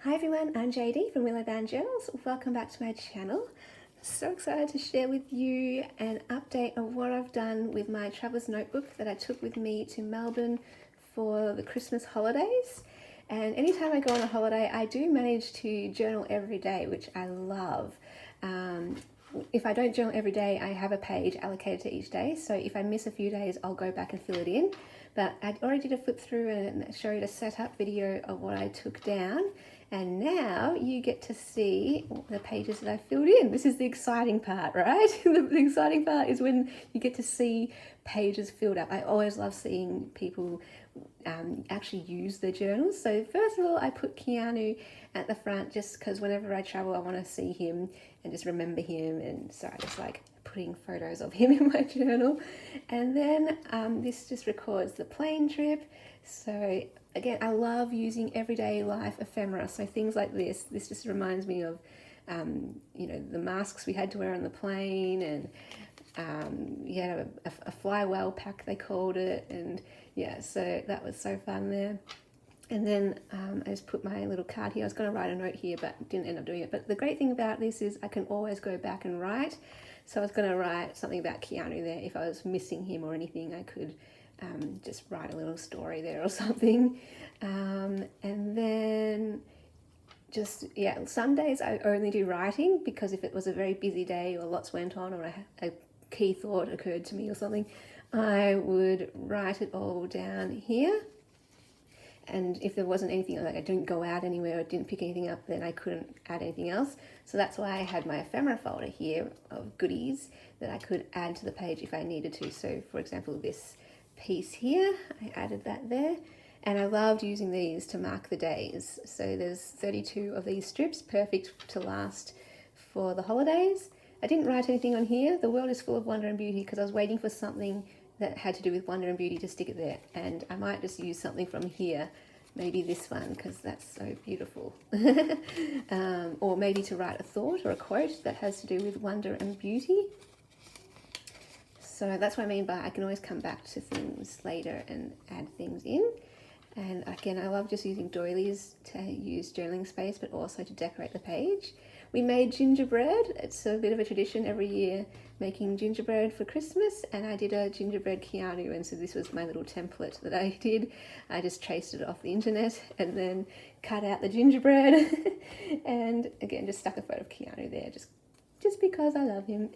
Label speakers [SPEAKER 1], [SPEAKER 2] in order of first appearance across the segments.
[SPEAKER 1] Hi everyone, I'm JD from Willowbound Journals. Welcome back to my channel. So excited to share with you an update of what I've done with my traveler's notebook that I took with me to Melbourne for the Christmas holidays. And anytime I go on a holiday, I do manage to journal every day, which I love. If I don't journal every day, I have a page allocated to each day. So if I miss a few days, I'll go back and fill it in. But I already did a flip through and showed a setup video of what I took down. And now you get to see the pages that I filled in. This is the exciting part, right? The exciting part is when you get to see pages filled up. I always love seeing people actually use their journals. So first of all, I put Keanu at the front just because whenever I travel, I want to see him and just remember him. And so I just like putting photos of him in my journal. And then this just records the plane trip. So again, I love using everyday life ephemera. So things like this just reminds me of, the masks we had to wear on the plane, and a fly whale pack, they called it. And yeah, so that was so fun there. And then I just put my little card here. I was going to write a note here, but didn't end up doing it. But the great thing about this is I can always go back and write. So I was going to write something about Keanu there. If I was missing him or anything, I could just write a little story there or something. And then some days I only do writing, because if it was a very busy day or lots went on or a key thought occurred to me or something, I would write it all down here. And if there wasn't anything, like I didn't go out anywhere or didn't pick anything up, then I couldn't add anything else. So that's why I had my ephemera folder here of goodies that I could add to the page if I needed to. So for example, this piece here, I added that there. And I loved using these to mark the days. So there's 32 of these strips, perfect to last for the holidays. I didn't write anything on here. The world is full of wonder and beauty, because I was waiting for something that had to do with wonder and beauty to stick it there. And I might just use something from here, maybe this one, because that's so beautiful. Or maybe to write a thought or a quote that has to do with wonder and beauty. So that's what I mean by I can always come back to things later and add things in. And again, I love just using doilies to use journaling space, but also to decorate the page. We made gingerbread. It's a bit of a tradition every year, making gingerbread for Christmas, and I did a gingerbread Keanu, and so this was my little template that I did. I just traced it off the internet and then cut out the gingerbread and again, just stuck a photo of Keanu there, just because I love him.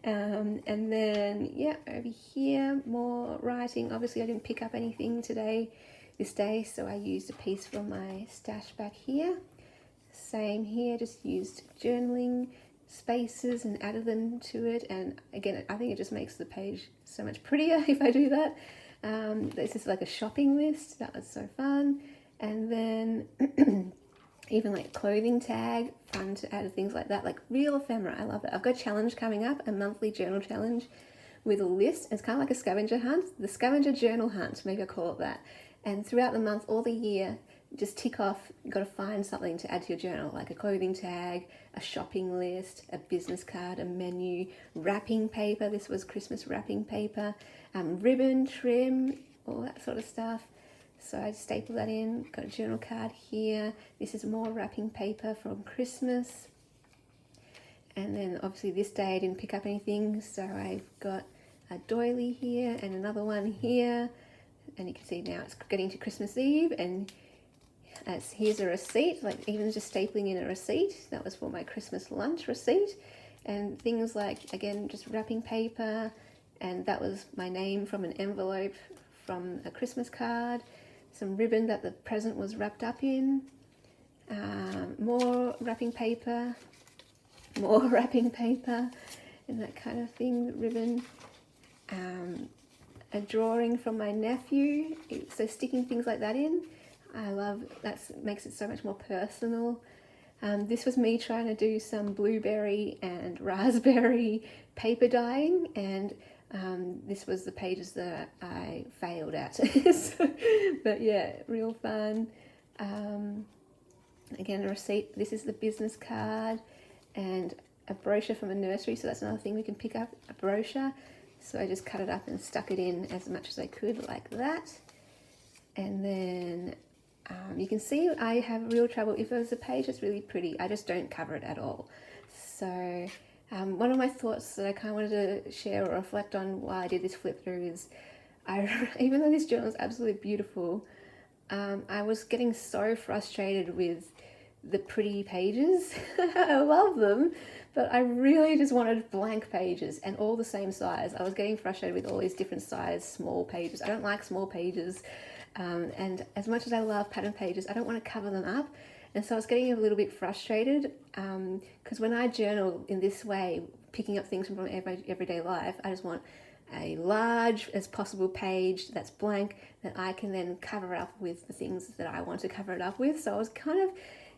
[SPEAKER 1] And then, yeah, over here, more writing. Obviously, I didn't pick up anything this day, so I used a piece from my stash back here. Same here, just used journaling spaces and added them to it. And again, I think it just makes the page so much prettier if I do that. This is like a shopping list. That was so fun. And then even like clothing tag, fun to add things like that, like real ephemera. I love it. I've got a challenge coming up, a monthly journal challenge with a list. It's kind of like a scavenger hunt, the scavenger journal hunt, maybe I'll call it that. And throughout the month, all the year, just tick off, you've got to find something to add to your journal, like a clothing tag, a shopping list, a business card, a menu, wrapping paper. This was Christmas wrapping paper, ribbon, trim, all that sort of stuff. So I stapled that in, got a journal card here. This is more wrapping paper from Christmas. And then obviously this day I didn't pick up anything, so I've got a doily here and another one here. And you can see now it's getting to Christmas Eve, and here's a receipt, like even just stapling in a receipt. That was for my Christmas lunch receipt. And things like, again, just wrapping paper, and that was my name from an envelope from a Christmas card. Some ribbon that the present was wrapped up in, more wrapping paper, and that kind of thing, ribbon. A drawing from my nephew, so sticking things like that in, I love, that makes it so much more personal. This was me trying to do some blueberry and raspberry paper dyeing, and this was the pages that I failed at. But yeah, real fun. Again, a receipt. This is the business card, and a brochure from a nursery, so that's another thing we can pick up, a brochure. So I just cut it up and stuck it in as much as I could, like that. And then you can see I have real trouble. If there's a page that's really pretty, I just don't cover it at all. So one of my thoughts that I kind of wanted to share or reflect on while I did this flip through is, even though this journal is absolutely beautiful, I was getting so frustrated with the pretty pages. I love them, but I really just wanted blank pages and all the same size. I was getting frustrated with all these different size small pages. I don't like small pages, and as much as I love pattern pages, I don't want to cover them up. And so I was getting a little bit frustrated, because when I journal in this way, picking up things from my everyday life, I just want a large as possible page that's blank that I can then cover up with the things that I want to cover it up with. So I was kind of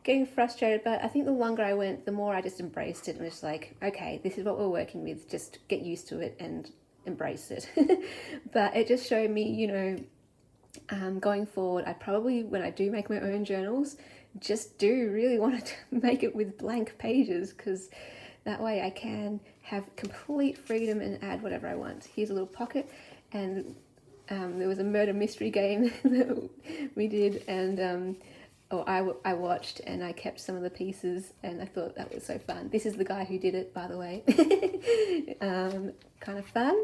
[SPEAKER 1] getting frustrated, but I think the longer I went, the more I just embraced it and was like, okay, this is what we're working with, just get used to it and embrace it. But it just showed me, going forward, I probably, when I do make my own journals, just do really want to make it with blank pages, because that way I can have complete freedom and add whatever I want. Here's a little pocket, and there was a murder mystery game that we did, and I watched, and I kept some of the pieces, and I thought that was so fun. This is the guy who did it, by the way. Kind of fun.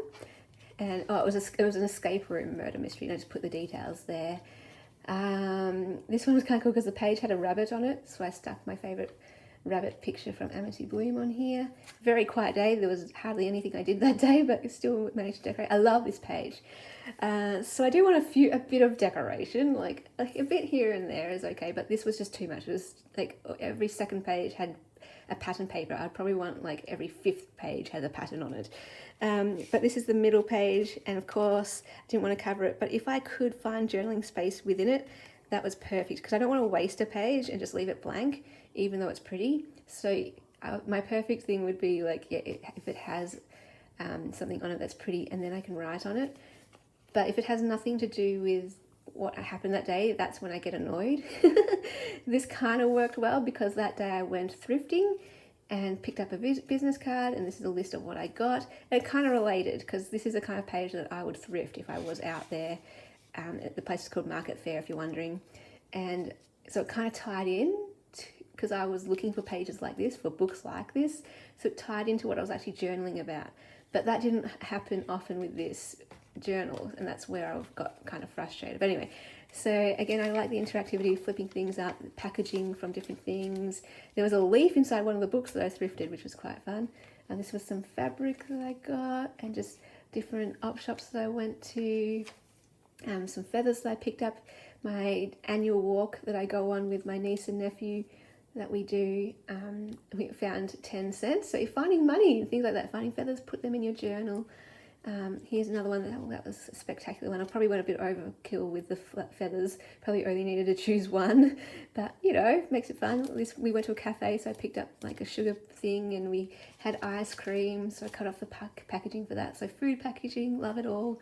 [SPEAKER 1] And it was an escape room murder mystery, and I just put the details there. This one was kind of cool because the page had a rabbit on it, so I stuck my favourite rabbit picture from Amity Bloom on here. Very quiet day. There was hardly anything I did that day, but still managed to decorate. I love this page. So I do want a bit of decoration, like a bit here and there is okay, but this was just too much. It was like every second page had a pattern paper. I'd probably want like every fifth page has a pattern on it. But this is the middle page, and of course I didn't want to cover it, but if I could find journaling space within it, that was perfect, because I don't want to waste a page and just leave it blank, even though it's pretty. So my perfect thing would be like, if it has something on it that's pretty, and then I can write on it. But if it has nothing to do with what happened that day, that's when I get annoyed. This kind of worked well, because that day I went thrifting and picked up a business card, and this is a list of what I got. And it kind of related, because this is the kind of page that I would thrift if I was out there. The place is called Market Fair, if you're wondering. And so it kind of tied in, because I was looking for pages like this, for books like this. So it tied into what I was actually journaling about. But that didn't happen often with this journal, and that's where I got kind of frustrated. But anyway, so again, I like the interactivity, flipping things up, packaging from different things. There was a leaf inside one of the books that I thrifted, which was quite fun. And this was some fabric that I got, and just different op shops that I went to. Some feathers that I picked up, my annual walk that I go on with my niece and nephew that we do. We found 10 cents. So you're finding money, things like that, finding feathers, put them in your journal. Here's another one that was a spectacular one. I probably went a bit overkill with the feathers, probably only needed to choose one, but makes it fun. At least we went to a cafe, so I picked up like a sugar thing, and we had ice cream, so I cut off the packaging for that. So food packaging, love it all.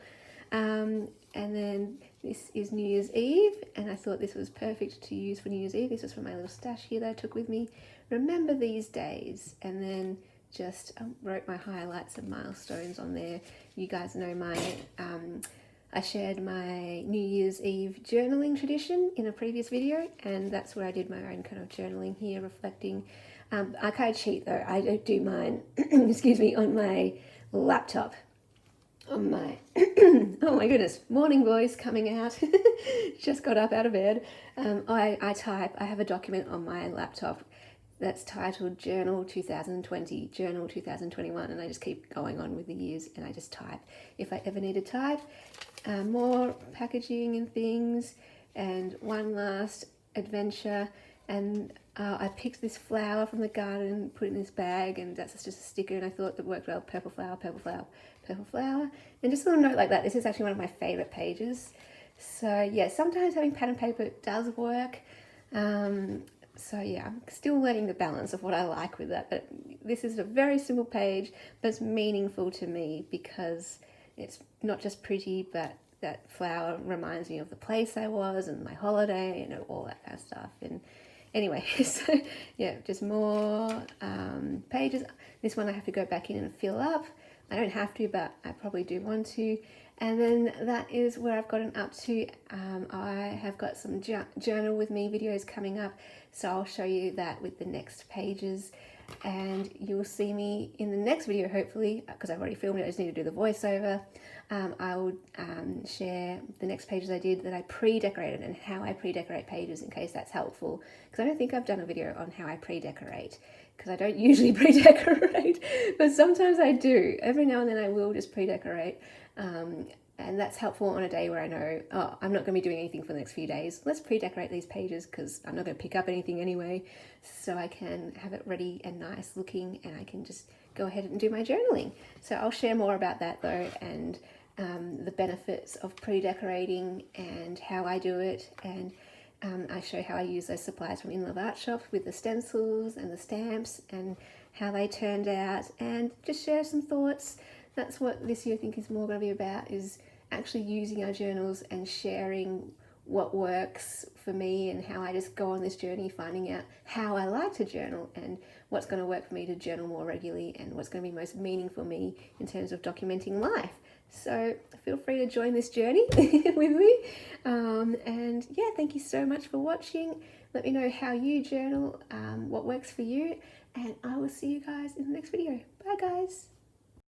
[SPEAKER 1] And then this is New Year's Eve, and I thought this was perfect to use for New Year's Eve. This was from my little stash here that I took with me. Remember these days, and then just wrote my highlights and milestones on there. You guys know I shared my New Year's Eve journaling tradition in a previous video, and that's where I did my own kind of journaling here, reflecting. I kind of cheat though. I don't do mine, excuse me, on my laptop. On my, oh my goodness, morning voice coming out. Just got up out of bed. I type, I have a document on my laptop that's titled Journal 2020, Journal 2021, and I just keep going on with the years, and I just type. If I ever need to type, more packaging and things, and one last adventure, and I picked this flower from the garden, put it in this bag, and that's just a sticker, and I thought that worked well. Purple flower, purple flower, purple flower. And just a little note like that. This is actually one of my favourite pages. So yeah, sometimes having pattern paper does work. So yeah, I'm still learning the balance of what I like with that. But this is a very simple page, but it's meaningful to me because it's not just pretty, but that flower reminds me of the place I was and my holiday and all that kind of stuff. And anyway, so yeah, just more pages. This one I have to go back in and fill up. I don't have to, but I probably do want to. And then that is where I've gotten up to. I have got some journal with me videos coming up, so I'll show you that with the next pages. And you'll see me in the next video, hopefully, because I've already filmed it. I just need to do the voiceover. I will share the next pages I did that I pre-decorated and how I pre-decorate pages, in case that's helpful, because I don't think I've done a video on how I pre-decorate, because I don't usually pre-decorate, but sometimes I do. Every now and then I will just pre-decorate, and that's helpful on a day where I know, oh, I'm not going to be doing anything for the next few days. Let's pre-decorate these pages because I'm not going to pick up anything anyway, so I can have it ready and nice looking, and I can just go ahead and do my journaling. So I'll share more about that though, and the benefits of pre-decorating and how I do it, and I show how I use those supplies from In Love Art Shop with the stencils and the stamps and how they turned out, and just share some thoughts. That's what this year I think is more going to be about, is actually using our journals and sharing what works for me and how I just go on this journey finding out how I like to journal and what's going to work for me to journal more regularly and what's going to be most meaningful for me in terms of documenting life. So feel free to join this journey with me, and yeah, thank you so much for watching. Let me know how you journal, what works for you, and I will see you guys in the next video. Bye guys.